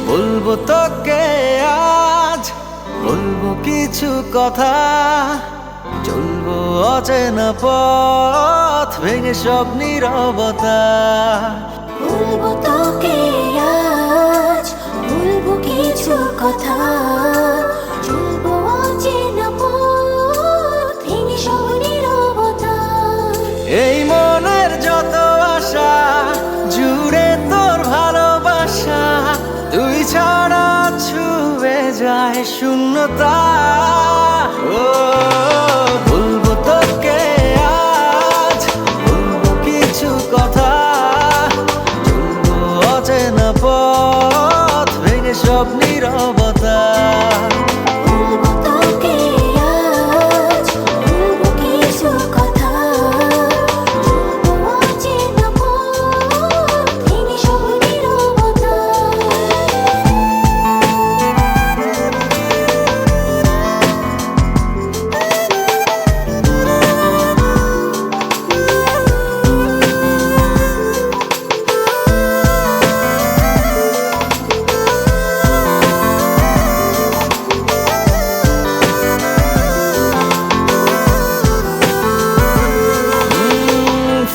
বলবো তোকে আজ, বলবো কিছু কথা, চলবো অচেনা পথ ভেঙে সব নীরবতা। বলবো তোকে আজ, বলবো কিছু কথা, চলবো অচেনা পথ ভেঙে সব নীরবতা। এই মনের যত আশা জুড়ে তোর ভালোবাসা, তুই ছাড়া ছুঁয়ে যায় শূন্যতা। ও বলবো তোকে আজ, বলবো কিছু কথা, চলবো অচেনা পথ ভেঙে সব নীরবতা। বলবো তোকে আজ, বলবো কিছু কথা, চলবো অচেনা পথ ভেঙে সব নীরবতা।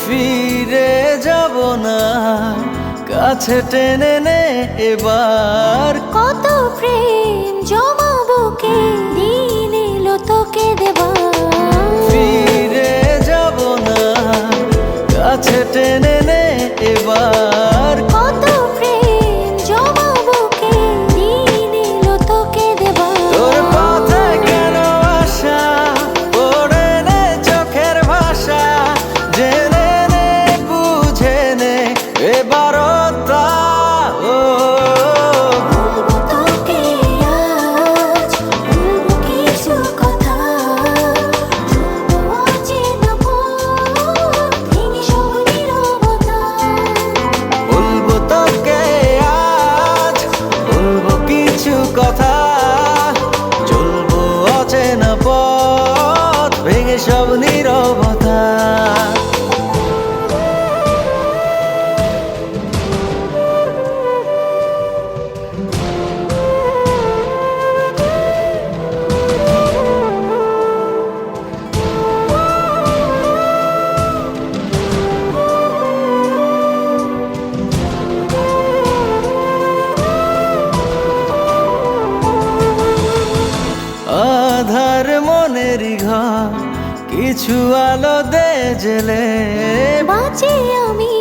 ফিরে যাব না, কাছে টেনে নে এবার। কত প্রেম জমাবো কে, দিন এলো তোকে দেবার। ফিরে যাব না, কাছে টেনে নে এবার। কত প্রেম জমাবো কে, দিন এলো তোকে দেবার। তোর পথে কেন আশা, পড়ে নে চোখের ভাষা, জেনে নে বুঝে নে এবারতা। ও বলবো তোকে আজ, বলবো কিছু কথা, চলবো অচেনা পথ ভেঙে সব নীরবতা। বলবো তোকে আজ, বলবো কিছু কথা, চলবো অচেনা পথ ভেঙে সব নীরবতা। আধার মনেরই ঘর, কিছু আলো দে জেলে। বাঁচি আমি